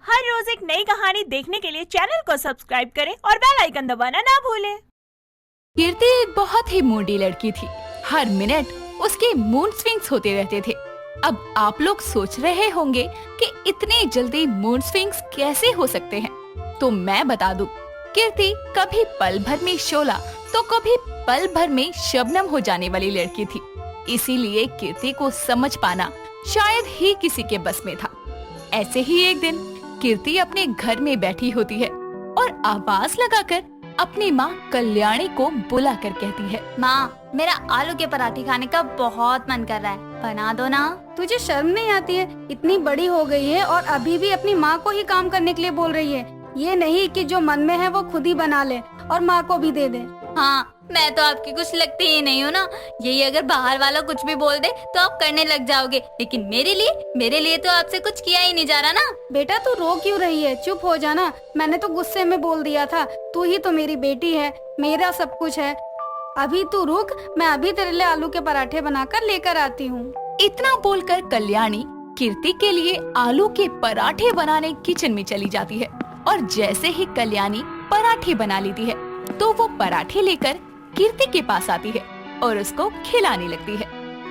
हर रोज एक नई कहानी देखने के लिए चैनल को सब्सक्राइब करें और बेल आइकन दबाना ना भूलें। कीर्ति एक बहुत ही मूडी लड़की थी। हर मिनट उसके मूड स्विंग्स होते रहते थे। अब आप लोग सोच रहे होंगे कि इतनी जल्दी मूड स्विंग्स कैसे हो सकते हैं, तो मैं बता दूं, कीर्ति कभी पल भर में शोला तो कभी पल भर में शबनम हो जाने वाली लड़की थी। इसीलिए कीर्ति को समझ पाना शायद ही किसी के बस में था। ऐसे ही एक दिन कीर्ति अपने घर में बैठी होती है और आवाज लगाकर अपनी माँ कल्याणी को बुलाकर कहती है, माँ, मेरा आलू के पराठे खाने का बहुत मन कर रहा है, बना दो ना। तुझे शर्म नहीं आती है? इतनी बड़ी हो गई है और अभी भी अपनी माँ को ही काम करने के लिए बोल रही है। ये नहीं कि जो मन में है वो खुद ही बना ले और माँ को भी दे दे। हाँ, मैं तो आपकी कुछ लगती ही नहीं हूँ ना। यही अगर बाहर वाला कुछ भी बोल दे तो आप करने लग जाओगे, लेकिन मेरे लिए तो आपसे कुछ किया ही नहीं जा रहा ना। बेटा तू रो क्यों रही है? चुप हो जाना। मैंने तो गुस्से में बोल दिया था। तू ही तो मेरी बेटी है, मेरा सब कुछ है। अभी तू रुक, मैं अभी तेरे लिए आलू के पराठे बनाकर लेकर आती हूँ। इतना बोलकर कल्याणी कीर्ति के लिए आलू के पराठे बनाने किचन में चली जाती है और जैसे ही कल्याणी पराठे बना लेती है तो वो पराठे लेकर कीर्ति के पास आती है और उसको खिलाने लगती है।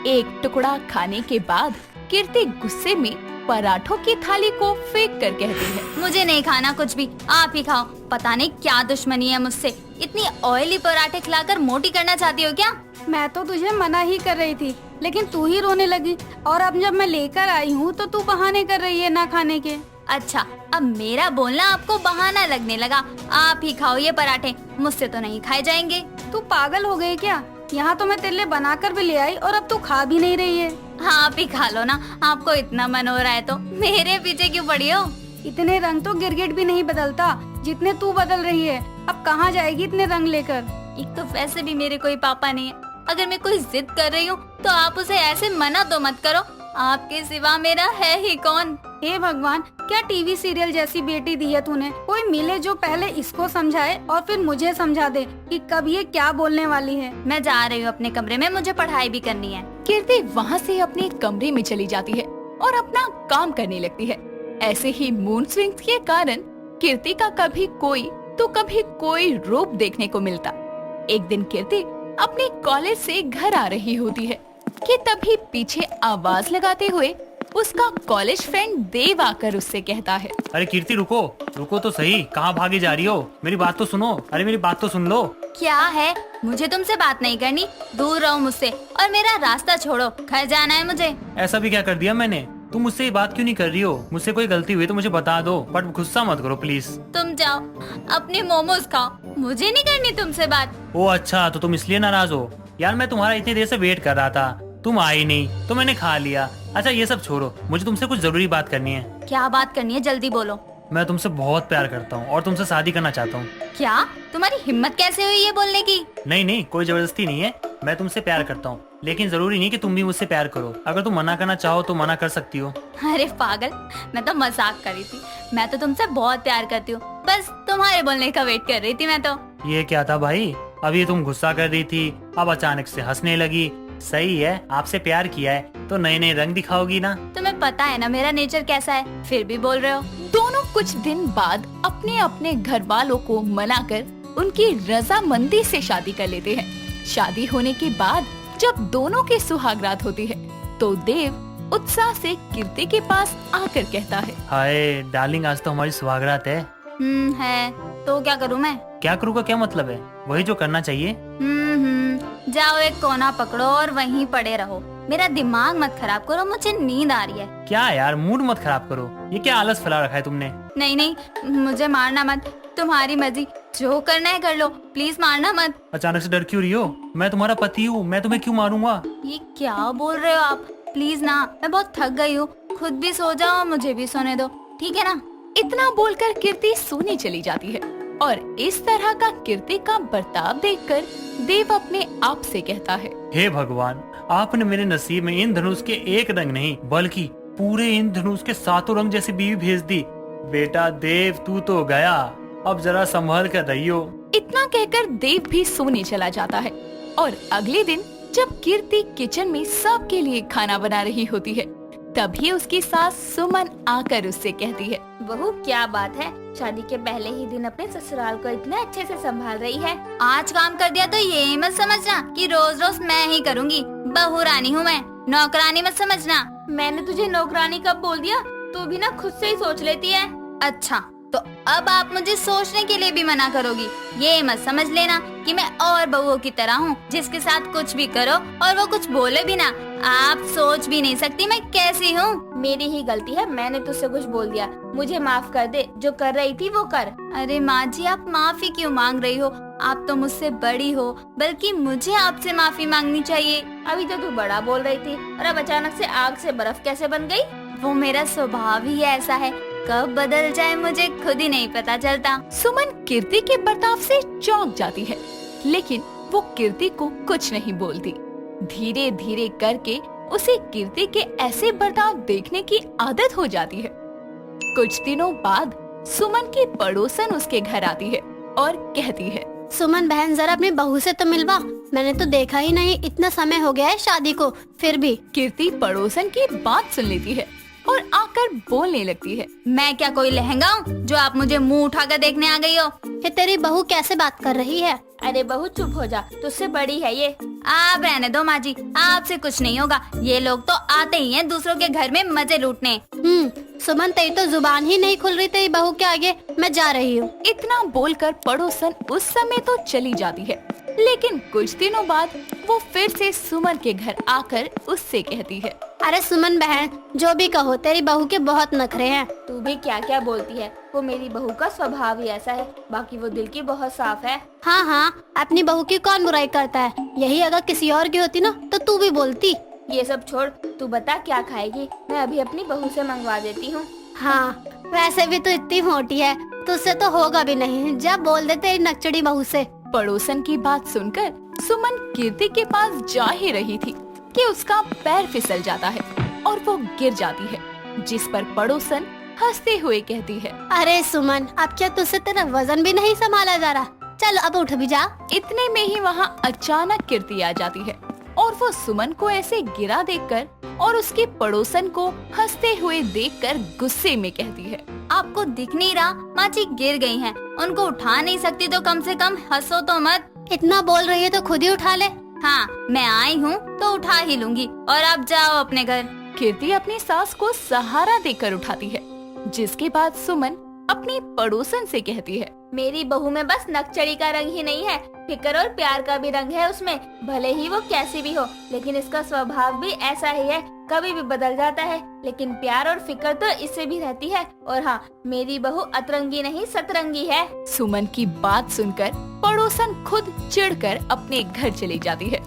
एक टुकड़ा खाने के बाद कीर्ति गुस्से में पराठों की थाली को फेंक कर कहती है, मुझे नहीं खाना कुछ भी, आप ही खाओ। पता नहीं क्या दुश्मनी है मुझसे। इतनी ऑयली पराठे खिलाकर मोटी करना चाहती हो क्या? मैं तो तुझे मना ही कर रही थी, लेकिन तू ही रोने लगी और अब जब मैं लेकर आई हूँ तो तू बहाने कर रही है ना खाने के। अच्छा, अब मेरा बोलना आपको बहाना लगने लगा। आप ही खाओ ये पराठे, मुझसे तो नहीं खाए जाएंगे। तू पागल हो गई क्या? यहाँ तो मैं तेरे लिए बनाकर भी ले आई और अब तू खा भी नहीं रही है। हाँ, आप ही खा लो ना, आपको इतना मन हो रहा है तो मेरे पीछे क्यों पड़ी हो? इतने रंग तो गिरगिट भी नहीं बदलता जितने तू बदल रही है। अब कहाँ जाएगी इतने रंग लेकर? एक तो वैसे भी मेरे कोई पापा नहीं है। अगर मैं कोई जिद कर रही हूँ तो आप उसे ऐसे मना तो मत करो। आपके सिवा मेरा है ही कौन? हे भगवान, क्या टीवी सीरियल जैसी बेटी दी है तूने। कोई मिले जो पहले इसको समझाए और फिर मुझे समझा दे कि कब ये क्या बोलने वाली है। मैं जा रही हूँ अपने कमरे में, मुझे पढ़ाई भी करनी है। कीर्ति वहाँ से अपने कमरे में चली जाती है और अपना काम करने लगती है। ऐसे ही मूड स्विंग्स के कारण कीर्ति का कभी कोई रूप देखने को मिलता। एक दिन कीर्ति अपने कॉलेज से घर आ रही होती है कि तभी पीछे आवाज लगाते हुए उसका कॉलेज फ्रेंड देव आकर उससे कहता है, अरे कीर्ति रुको तो सही, कहाँ भागी जा रही हो? मेरी बात तो सुनो। अरे मेरी बात तो सुन लो। क्या है? मुझे तुमसे बात नहीं करनी, दूर रहो मुझसे और मेरा रास्ता छोड़ो, घर जाना है मुझे। ऐसा भी क्या कर दिया मैंने? तुम मुझसे ये बात क्यों नहीं कर रही हो? मुझसे कोई गलती हुई तो मुझे बता दो, बट गुस्सा मत करो प्लीज। तुम जाओ अपने मोमोज खाओ, मुझे नहीं करनी तुमसे बात। ओ अच्छा, तो तुम इसलिए नाराज हो? यार मैं तुम्हारा इतनी देर से वेट कर रहा था, तुम आई नहीं तो मैंने खा लिया। अच्छा ये सब छोड़ो, मुझे तुमसे कुछ जरूरी बात करनी है। क्या बात करनी है? जल्दी बोलो। मैं तुमसे बहुत प्यार करता हूँ और तुमसे शादी करना चाहता हूँ। क्या? तुम्हारी हिम्मत कैसे हुई ये बोलने की? नहीं, कोई जबरदस्ती नहीं है। मैं तुमसे प्यार करता हूँ, लेकिन जरूरी नहीं कि तुम भी मुझसे प्यार करो। अगर तुम मना करना चाहो तो मना कर सकती हो। अरे पागल, मैं तो मजाक कर रही थी। मैं तो तुमसे बहुत प्यार करती हूँ, बस तुम्हारे बोलने का वेट कर रही थी मैं तो। ये क्या था भाई? अभी तुम गुस्सा कर रही थी, अब अचानक से हंसने लगी। सही है, आपसे प्यार किया है तो नए नए रंग दिखाओगी ना। तुम्हें पता है ना मेरा नेचर कैसा है, फिर भी बोल रहे हो। दोनों कुछ दिन बाद अपने अपने घर वालों को मनाकर उनकी रजामंदी से शादी कर लेते हैं। शादी होने के बाद जब दोनों की सुहागरात होती है तो देव उत्साह से कीर्ति के पास आकर कहता है, हाय डार्लिंग, आज तो हमारी सुहागरात है। है तो क्या करूँ मैं? क्या करूँ का क्या मतलब है? वही जो करना चाहिए। जाओ एक कोना पकड़ो और वहीं पड़े रहो। मेरा दिमाग मत खराब करो, मुझे नींद आ रही है। क्या यार, मूड मत खराब करो। ये क्या आलस फैला रखा है तुमने? नहीं, मुझे मारना मत, तुम्हारी मर्जी, जो करना है कर लो, प्लीज मारना मत। अचानक से डर क्यों रही हो? मैं तुम्हारा पति हूँ, मैं तुम्हें क्यों मारूंगा? ये क्या बोल रहे हो आप? प्लीज ना, मैं बहुत थक गई हूँ, खुद भी सो जाओ और मुझे भी सोने दो, ठीक है ना? इतना बोलकर कीर्ति सोने चली जाती है और इस तरह का कीर्ति का बर्ताव देखकर देव अपने आप से कहता है, हे भगवान, आपने मेरे नसीब में इन धनुष के एक रंग नहीं बल्कि पूरे इन धनुष के 7 रंग जैसी बीवी भेज दी। बेटा देव, तू तो गया, अब जरा संभल कर रहियो। इतना कहकर देव भी सोने चला जाता है और अगले दिन जब कीर्ति किचन में सबके लिए खाना बना रही होती है तभी उसकी सास सुमन आकर उससे कहती है, बहू क्या बात है, शादी के पहले ही दिन अपने ससुराल को इतने अच्छे से संभाल रही है। आज काम कर दिया तो ये मत समझना कि रोज रोज मैं ही करूँगी। बहू रानी हूँ मैं, नौकरानी मत समझना। मैंने तुझे नौकरानी कब बोल दिया? तू भी ना खुद से ही सोच लेती है। अच्छा, तो अब आप मुझे सोचने के लिए भी मना करोगी? ये मत समझ लेना कि मैं और बहुओं की तरह हूँ, जिसके साथ कुछ भी करो और वो कुछ बोले भी ना। आप सोच भी नहीं सकती मैं कैसी हूँ। मेरी ही गलती है, मैंने तुझसे कुछ बोल दिया, मुझे माफ कर दे। जो कर रही थी वो कर। अरे माँ जी, आप माफी क्यों मांग रही हो? आप तो मुझसे बड़ी हो, बल्कि मुझे आपसे माफी मांगनी चाहिए। अभी तो तू बड़ा बोल रही थी और अब अचानक से आग से बर्फ कैसे बन गई? वो मेरा स्वभाव ही ऐसा है, कब बदल जाए मुझे खुद ही नहीं पता चलता। सुमन कीर्ति के बर्ताव से चौंक जाती है, लेकिन वो कीर्ति को कुछ नहीं बोलती। धीरे धीरे करके उसे कीर्ति के ऐसे बर्ताव देखने की आदत हो जाती है। कुछ दिनों बाद सुमन की पड़ोसन उसके घर आती है और कहती है, सुमन बहन जरा अपनी बहू से तो मिलवा, मैंने तो देखा ही नहीं, इतना समय हो गया है शादी को फिर भी। कीर्ति पड़ोसन की बात सुन लेती है और आकर बोलने लगती है, मैं क्या कोई लहंगा हूँ जो आप मुझे मुंह उठाकर देखने आ गई हो? ये तेरी बहू कैसे बात कर रही है? अरे बहू चुप हो जा, तुझसे बड़ी है ये। आप रहने दो माँ जी, आपसे कुछ नहीं होगा। ये लोग तो आते ही हैं दूसरों के घर में मजे लूटने। सुमन तेरी तो जुबान ही नहीं खुल रही तेरी बहू के आगे, मैं जा रही हूँ। इतना बोलकर पड़ोसन उस समय तो चली जाती है, लेकिन कुछ दिनों बाद वो फिर से सुमन के घर आकर उससे कहती है, अरे सुमन बहन, जो भी कहो तेरी बहू के बहुत नखरे हैं। तू भी क्या क्या बोलती है, वो मेरी बहू का स्वभाव ही ऐसा है, बाकी वो दिल की बहुत साफ है। हाँ हाँ, अपनी बहू की कौन बुराई करता है? यही अगर किसी और की होती ना तो तू भी बोलती। ये सब छोड़, तू बता क्या खाएगी? मैं अभी अपनी बहू से मंगवा देती हूँ। हाँ, वैसे भी तू इतनी मोटी है, तुझसे तो होगा भी नहीं, जब बोल दे तेरी नकचड़ी बहू से। पड़ोसन की बात सुनकर सुमन कीर्ति के पास जा ही रही थी कि उसका पैर फिसल जाता है और वो गिर जाती है, जिस पर पड़ोसन हंसते हुए कहती है, अरे सुमन, अब क्या तुझसे तेरा वजन भी नहीं संभाला जा रहा? चल अब उठ भी जा। इतने में ही वहाँ अचानक कीर्ति आ जाती है और वो सुमन को ऐसे गिरा देखकर और उसके पड़ोसन को हंसते हुए देखकर गुस्से में कहती है, आपको दिख नहीं रहा? माँ जी गिर गई हैं, उनको उठा नहीं सकती तो कम से कम हंसो तो मत। इतना बोल रही है तो खुद ही उठा ले। हाँ, मैं आई हूँ तो उठा ही लूंगी, और अब जाओ अपने घर। कीर्ति अपनी सास को सहारा देकर उठाती है, जिसके बाद सुमन अपनी पड़ोसन से कहती है, मेरी बहू में बस नकचड़ी का रंग ही नहीं है, फिक्र और प्यार का भी रंग है उसमें। भले ही वो कैसी भी हो, लेकिन इसका स्वभाव भी ऐसा ही है, कभी भी बदल जाता है, लेकिन प्यार और फिक्र तो इससे भी रहती है। और हाँ, मेरी बहू अतरंगी नहीं सतरंगी है। सुमन की बात सुनकर पड़ोसन खुद चिढ़कर अपने घर चली जाती है,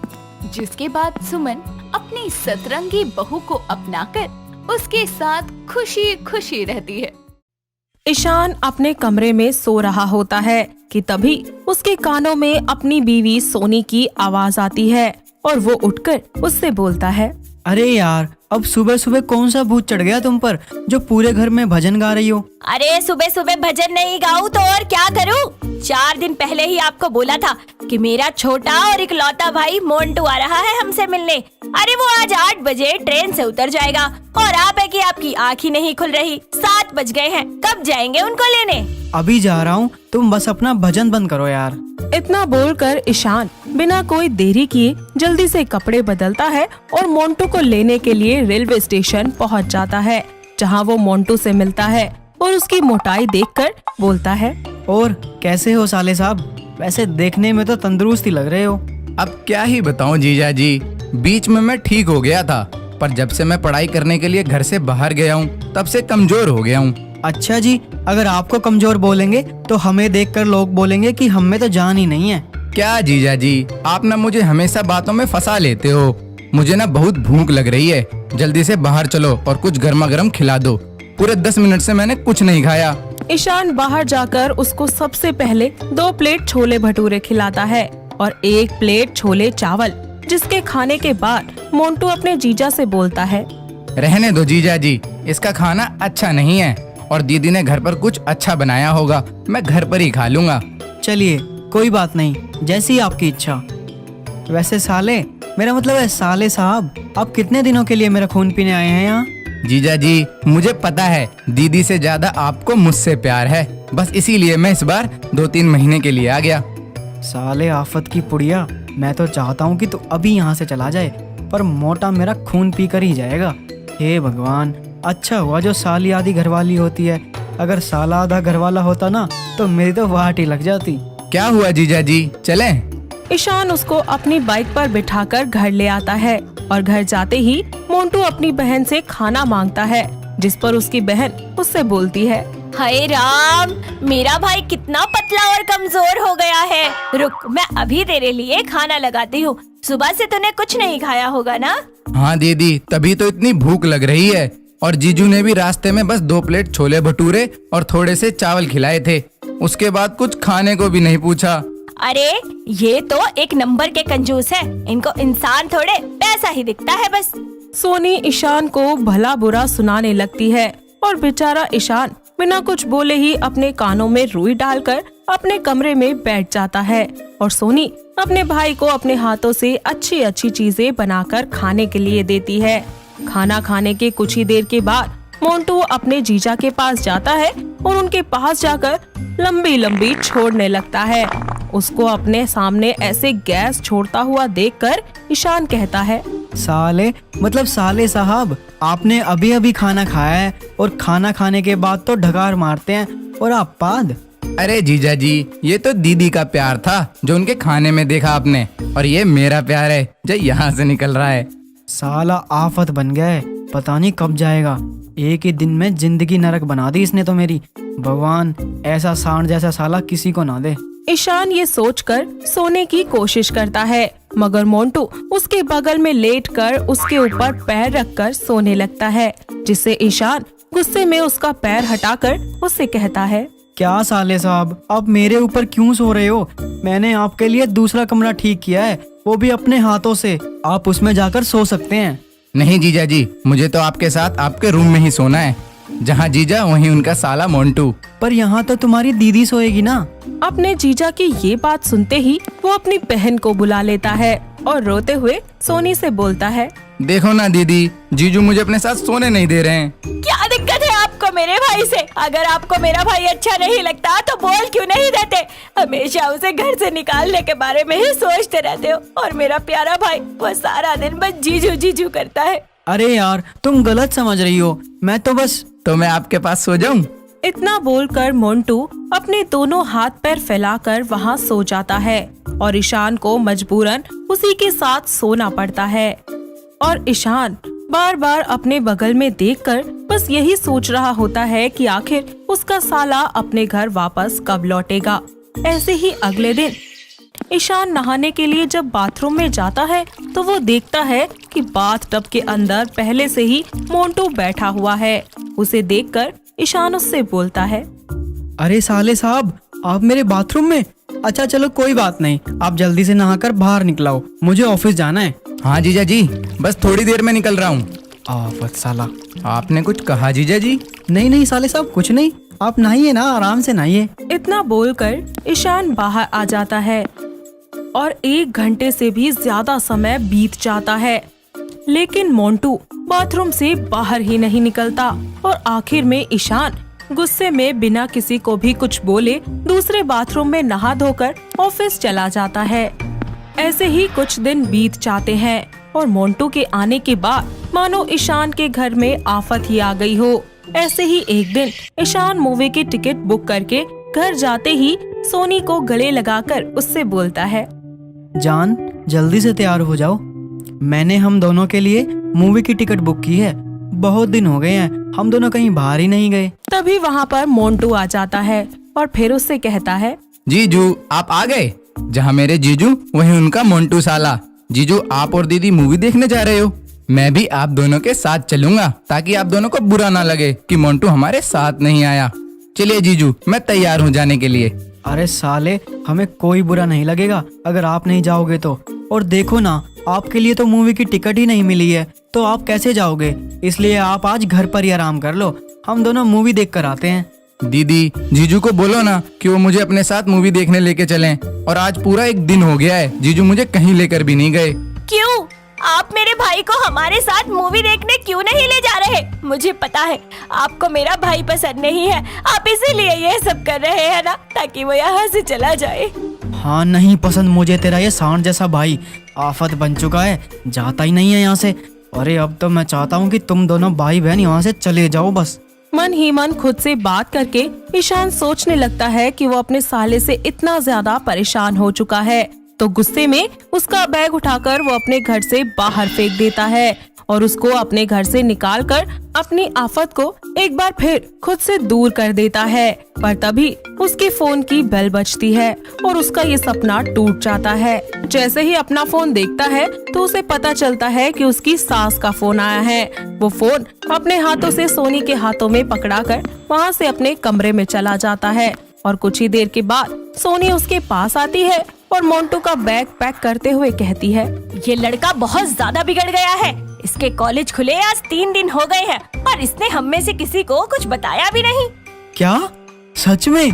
जिसके बाद सुमन अपनी सतरंगी बहू को अपनाकर उसके साथ खुशी खुशी रहती है। ईशान अपने कमरे में सो रहा होता है कि तभी उसके कानों में अपनी बीवी सोनी की आवाज आती है और वो उठकर उससे बोलता है, अरे यार, अब सुबह सुबह कौन सा भूत चढ़ गया तुम पर जो पूरे घर में भजन गा रही हो? अरे सुबह सुबह भजन नहीं गाऊं तो और क्या करूं? 4 दिन पहले ही आपको बोला था कि मेरा छोटा और इकलौता भाई मोंटू आ रहा है हमसे मिलने। अरे वो आज 8 बजे ट्रेन से उतर जाएगा और आप है कि आपकी आँख ही नहीं खुल रही। 7 बज गए हैं, कब जाएंगे उनको लेने? अभी जा रहा हूँ, तुम बस अपना भजन बंद करो यार। इतना बोलकर ईशान बिना कोई देरी किए जल्दी से कपड़े बदलता है और मोंटू को लेने के लिए रेलवे स्टेशन पहुंच जाता है, जहां वो मोंटू से मिलता है और उसकी मोटाई देखकर बोलता है, और कैसे हो साले साहब? वैसे देखने में तो तंदुरुस्त ही लग रहे हो। अब क्या ही बताऊं जीजा जी, बीच में मैं ठीक हो गया था, पर जब से मैं पढ़ाई करने के लिए घर से बाहर गया हूँ तब से कमजोर हो गया हूँ। अच्छा जी, अगर आपको कमजोर बोलेंगे तो हमें देखकर लोग बोलेंगे कि हम में तो जान ही नहीं है। क्या जीजा जी, आप ना मुझे हमेशा बातों में फंसा लेते हो। मुझे ना बहुत भूख लग रही है, जल्दी से बाहर चलो और कुछ गर्मा गर्म खिला दो। पूरे 10 मिनट से मैंने कुछ नहीं खाया। ईशान बाहर जाकर उसको सबसे पहले 2 प्लेट छोले भटूरे खिलाता है और 1 प्लेट छोले चावल, जिसके खाने के बाद मोंटू अपने जीजा से बोलता है, रहने दो जीजा जी, इसका खाना अच्छा नहीं है और दीदी ने घर पर कुछ अच्छा बनाया होगा, मैं घर पर ही खा लूंगा। चलिए कोई बात नहीं, जैसी आपकी इच्छा। वैसे साले, मेरा मतलब है साले साहब, आप कितने दिनों के लिए मेरा खून पीने आए हैं यहाँ? जीजा जी, मुझे पता है दीदी से ज्यादा आपको मुझसे प्यार है, बस इसीलिए मैं इस बार 2-3 महीने के लिए आ गया। साले आफत की पुड़िया, मैं तो चाहता हूँ कि तू अभी यहाँ से चला जाए, पर मोटा मेरा खून पी कर ही जाएगा। हे भगवान, अच्छा हुआ जो साली आधी घरवाली होती है, अगर साला आधा घरवाला होता ना तो मेरी तो वाट ही लग जाती। क्या हुआ जीजा जी, चलें? ईशान उसको अपनी बाइक पर बिठाकर घर ले आता है और घर जाते ही मोंटू अपनी बहन से खाना मांगता है, जिस पर उसकी बहन उससे बोलती है, हाय राम, मेरा भाई कितना पतला और कमजोर हो गया है। रुक, मैं अभी तेरे लिए खाना लगाती हूँ। सुबह से तूने कुछ नहीं खाया होगा ना? हाँ दीदी, तभी तो इतनी भूख लग रही है। और जीजू ने भी रास्ते में बस 2 प्लेट छोले भटूरे और थोड़े से चावल खिलाए थे, उसके बाद कुछ खाने को भी नहीं पूछा। अरे ये तो एक नंबर के कंजूस है, इनको इंसान थोड़े पैसा ही दिखता है बस। सोनी ईशान को भला बुरा सुनाने लगती है और बेचारा ईशान बिना कुछ बोले ही अपने कानों में रुई डालकर अपने कमरे में बैठ जाता है और सोनी अपने भाई को अपने हाथों से अच्छी अच्छी चीजें बनाकर खाने के लिए देती है। खाना खाने के कुछ ही देर के बाद मोंटू अपने जीजा के पास जाता है और उनके पास जाकर लंबी लंबी छोड़ने लगता है। उसको अपने सामने ऐसे गैस छोड़ता हुआ देखकर ईशान कहता है, साले साहब, आपने अभी अभी खाना खाया है और खाना खाने के बाद तो ढकार मारते हैं और आप पाद। अरे जीजा जी, ये तो दीदी का प्यार था जो उनके खाने में देखा आपने, और ये मेरा प्यार है जो यहाँ से निकल रहा है। साला आफत बन गया है, पता नहीं कब जाएगा। एक ही दिन में जिंदगी नरक बना दी इसने तो मेरी। भगवान, ऐसा सांड जैसा साला किसी को ना दे। ईशान ये सोचकर सोने की कोशिश करता है, मगर मोंटू उसके बगल में लेटकर उसके ऊपर पैर रखकर सोने लगता है, जिससे ईशान गुस्से में उसका पैर हटाकर उससे कहता है, क्या साले साहब, आप मेरे ऊपर क्यों सो रहे हो? मैंने आपके लिए दूसरा कमरा ठीक किया है, वो भी अपने हाथों से। आप उसमें जाकर सो सकते हैं। नहीं जीजा जी, मुझे तो आपके साथ आपके रूम में ही सोना है। जहाँ जीजा वहीं उनका साला मोंटू। पर यहाँ तो तुम्हारी दीदी सोएगी ना। अपने जीजा की ये बात सुनते ही वो अपनी बहन को बुला लेता है और रोते हुए सोनी से बोलता है, देखो ना दीदी, जीजू मुझे अपने साथ सोने नहीं दे रहे हैं। क्या दिक्कत है आपको मेरे भाई से? अगर आपको मेरा भाई अच्छा नहीं लगता तो बोल क्यों नहीं देते? हमेशा उसे घर से निकालने के बारे में ही सोचते रहते हो। और मेरा प्यारा भाई, वो सारा दिन बस जीजू जीजू करता है। अरे यार, तुम गलत समझ रही हो, मैं तो बस। तो मैं आपके पास सो जाऊं? इतना बोलकर मोंटू अपने दोनों हाथ पैर फैलाकर वहाँ सो जाता है और ईशान को मजबूरन उसी के साथ सोना पड़ता है। और ईशान बार बार अपने बगल में देखकर बस यही सोच रहा होता है कि आखिर उसका साला अपने घर वापस कब लौटेगा। ऐसे ही अगले दिन ईशान नहाने के लिए जब बाथरूम में जाता है तो वो देखता है कि बाथ टब के अंदर पहले से ही मोंटू बैठा हुआ है। उसे देखकर ईशान उससे बोलता है, अरे साले साहब, आप मेरे बाथरूम में? अच्छा चलो कोई बात नहीं, आप जल्दी से नहाकर बाहर निकलाओ, मुझे ऑफिस जाना है। हाँ जीजा जी, बस थोड़ी देर में निकल रहा हूँ। आफत साला। आपने कुछ कहा जीजा जी? नहीं नहीं साले साहब, कुछ नहीं, आप नहाइए ना, आराम से नहाइए। इतना बोलकर ईशान बाहर आ जाता है और 1 घंटे से भी ज्यादा समय बीत जाता है, लेकिन मोंटू बाथरूम से बाहर ही नहीं निकलता। और आखिर में ईशान गुस्से में बिना किसी को भी कुछ बोले दूसरे बाथरूम में नहा धोकर ऑफिस चला जाता है। ऐसे ही कुछ दिन बीत जाते हैं और मोंटू के आने के बाद मानो ईशान के घर में आफत ही आ गई हो। ऐसे ही एक दिन ईशान मूवी की टिकट बुक करके घर जाते ही सोनी को गले लगाकर उससे बोलता है, जान जल्दी से तैयार हो जाओ, मैंने हम दोनों के लिए मूवी की टिकट बुक की है। बहुत दिन हो गए हैं, हम दोनों कहीं बाहर ही नहीं गए। तभी वहाँ पर मोंटू आ जाता है और फिर उससे कहता है, जीजू आप आ गए? जहाँ मेरे जीजू वहीं उनका मोंटू साला। जीजू, आप और दीदी मूवी देखने जा रहे हो? मैं भी आप दोनों के साथ चलूंगा ताकि आप दोनों को बुरा ना लगे कि मोंटू हमारे साथ नहीं आया। चलिए जीजू, मैं तैयार हूँ जाने के लिए। अरे साले, हमें कोई बुरा नहीं लगेगा अगर आप नहीं जाओगे तो। और देखो ना, आपके लिए तो मूवी की टिकट ही नहीं मिली है, तो आप कैसे जाओगे? इसलिए आप आज घर पर ही आराम कर लो, हम दोनों मूवी देख कर आते हैं। दीदी, जीजू को बोलो ना कि वो मुझे अपने साथ मूवी देखने लेके चलें। और आज पूरा 1 दिन हो गया है, जीजू मुझे कहीं लेकर भी नहीं गए। क्यों? आप मेरे भाई को हमारे साथ मूवी देखने क्यों नहीं ले जा रहे? मुझे पता है आपको मेरा भाई पसंद नहीं है, आप इसीलिए ये सब कर रहे हैं ना, ताकि वो यहाँ से चला जाए। हाँ, नहीं पसंद मुझे तेरा ये सांड जैसा भाई, आफत बन चुका है, जाता ही नहीं है यहाँ से। अरे अब तो मैं चाहता हूँ कि तुम दोनों भाई बहन यहाँ से चले जाओ बस। मन ही मन खुद से बात करके ईशान सोचने लगता है कि वो अपने साले से इतना ज्यादा परेशान हो चुका है, तो गुस्से में उसका बैग उठाकर वो अपने घर से बाहर फेंक देता है और उसको अपने घर से निकालकर अपनी आफत को एक बार फिर खुद से दूर कर देता है। पर तभी उसके फोन की बेल बजती है और उसका ये सपना टूट जाता है। जैसे ही अपना फोन देखता है तो उसे पता चलता है कि उसकी सास का फोन आया है। वो फोन अपने हाथों से सोनी के हाथों में पकड़ाकर वहाँ से अपने कमरे में चला जाता है और कुछ ही देर के बाद सोनी उसके पास आती है और मोंटू का बैग पैक करते हुए कहती है, ये लड़का बहुत ज्यादा बिगड़ गया है। इसके कॉलेज खुले आज 3 दिन हो गए हैं और इसने हम में से किसी को कुछ बताया भी नहीं। क्या सच में?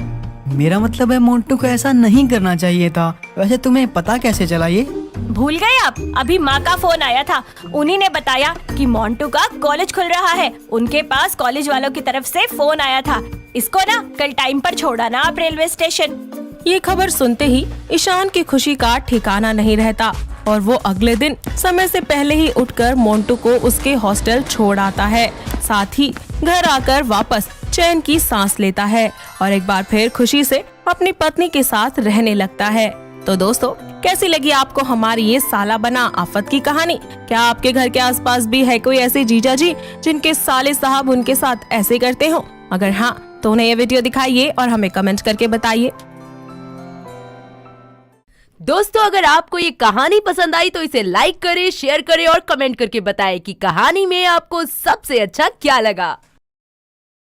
मेरा मतलब है मोंटू को ऐसा नहीं करना चाहिए था। वैसे तुम्हें पता कैसे चला ये? भूल गए आप? अभी माँ का फोन आया था, उन्हीं ने बताया कि मोंटू का कॉलेज खुल रहा है। उनके पास कॉलेज वालों की तरफ से फोन आया था, इसको ना कल टाइम पर छोड़ाना आप रेलवे स्टेशन। ये खबर सुनते ही ईशान की खुशी का ठिकाना नहीं रहता और वो अगले दिन समय से पहले ही उठकर मोंटू को उसके हॉस्टल छोड़ आता है। साथ ही घर आकर वापस चैन की सांस लेता है और एक बार फिर खुशी से अपनी पत्नी के साथ रहने लगता है। तो दोस्तों, कैसी लगी आपको हमारी ये साला बना आफत की कहानी? क्या आपके घर के आसपास भी है कोई ऐसे जीजा जी जिनके साले साहब उनके साथ ऐसे करते हो? अगर हाँ, तो उन्हें ये वीडियो दिखाइए और हमें कमेंट करके बताइए। दोस्तों, अगर आपको ये कहानी पसंद आई तो इसे लाइक करें, शेयर करें और कमेंट करके बताएं कि कहानी में आपको सबसे अच्छा क्या लगा।